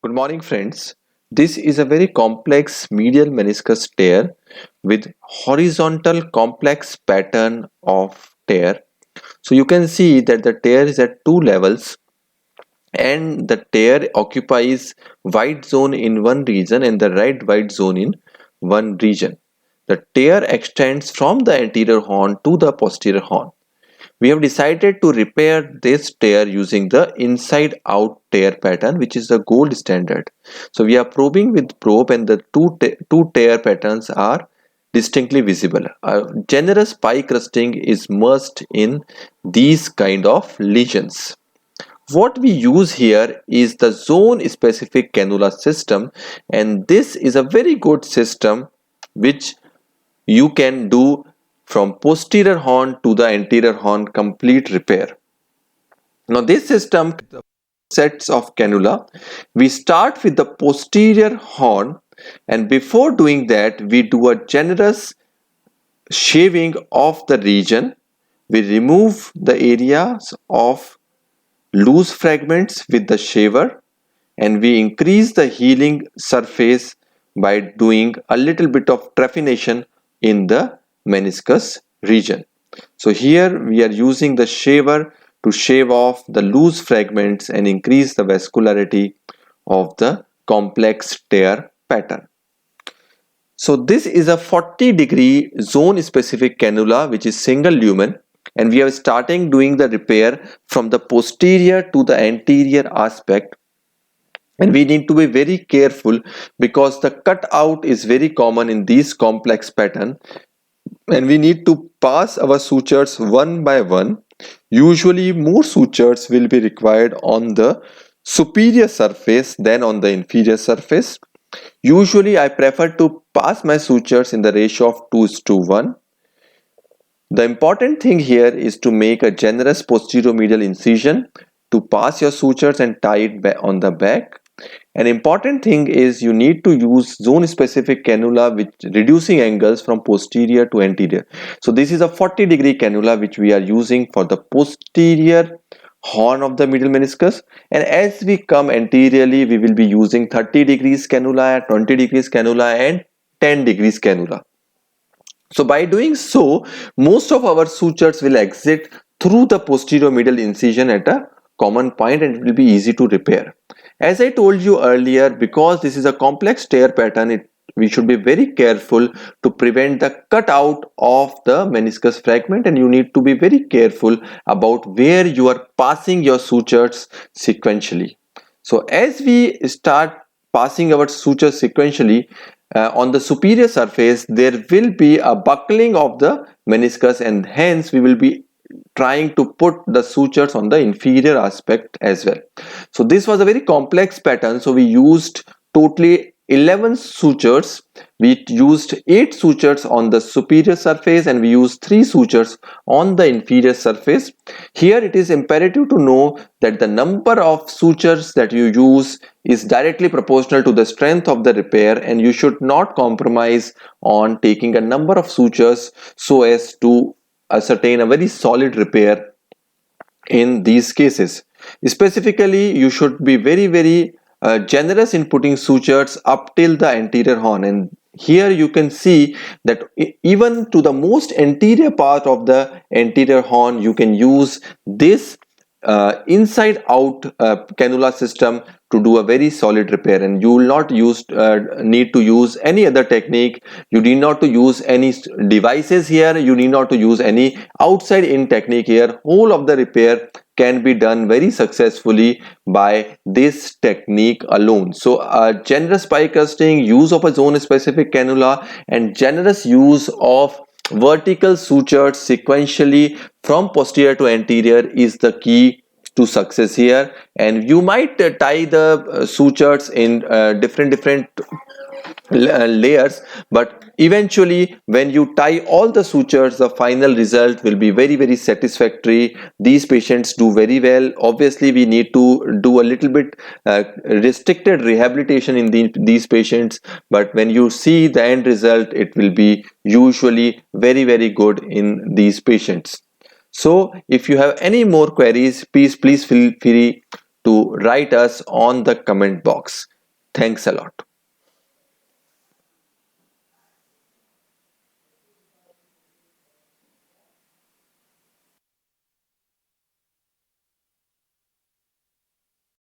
Good morning, friends. This is a very complex medial meniscus tear with horizontal complex pattern of tear. So you can see that the tear is at two levels and the tear occupies white zone in one region and the red white zone in one region. The tear extends from the anterior horn to the posterior horn. We have decided to repair this tear using the inside out tear pattern, which is the gold standard. So we are probing with probe and the two tear patterns are distinctly visible. A generous pie crusting is must in these kind of lesions. What we use here is the zone specific cannula system, and this is a very good system which you can do from posterior horn to the anterior horn complete repair. Now this system sets of cannula. We start with the posterior horn, and before doing that we do a generous shaving of the region. We remove the areas of loose fragments with the shaver, and we increase the healing surface by doing a little bit of trephination in the meniscus region. So here we are using the shaver to shave off the loose fragments and increase the vascularity of the complex tear pattern. So this is a 40-degree zone specific cannula which is single lumen, and we are starting doing the repair from the posterior to the anterior aspect, and we need to be very careful because the cutout is very common in these complex pattern, and we need to pass our sutures one by one. Usually more sutures will be required on the superior surface than on the inferior surface. Usually I prefer to pass my sutures in the ratio of 2:1. The important thing here is to make a generous posterior medial incision to pass your sutures and tie it back on the back. An important thing is you need to use zone specific cannula with reducing angles from posterior to anterior. So this is a 40-degree cannula which we are using for the posterior horn of the medial meniscus, and as we come anteriorly we will be using 30 degrees cannula, 20 degrees cannula and 10 degrees cannula. So by doing so, most of our sutures will exit through the posterior medial incision at a common point, and it will be easy to repair. As I told you earlier, because this is a complex tear pattern, we should be very careful to prevent the cutout of the meniscus fragment, and you need to be very careful about where you are passing your sutures sequentially. So as we start passing our sutures sequentially, on the superior surface there will be a buckling of the meniscus, and hence we will be trying to put the sutures on the inferior aspect as well. So this was a very complex pattern, so we used totally 11 sutures. We used 8 sutures on the superior surface and we used 3 sutures on the inferior surface. Here it is imperative to know that the number of sutures that you use is directly proportional to the strength of the repair, and you should not compromise on taking a number of sutures so as to ascertain a very solid repair in these cases. Specifically, you should be very generous in putting sutures up till the anterior horn, and here you can see that even to the most anterior part of the anterior horn you can use this inside out cannula system to do a very solid repair, and you will not need to use any other technique. You need not to use any devices here, you need not to use any outside in technique here. Whole of the repair can be done very successfully by this technique alone. So generous pie casting, use of a zone specific cannula, and generous use of vertical sutures sequentially from posterior to anterior is the key to success here. And you might tie the sutures in different layers, but eventually when you tie all the sutures the final result will be very satisfactory. These patients do very well. Obviously we need to do a little bit restricted rehabilitation in these patients, but when you see the end result it will be usually very good in these patients. So if you have any more queries, please feel free to write us on the comment box. Thanks a lot.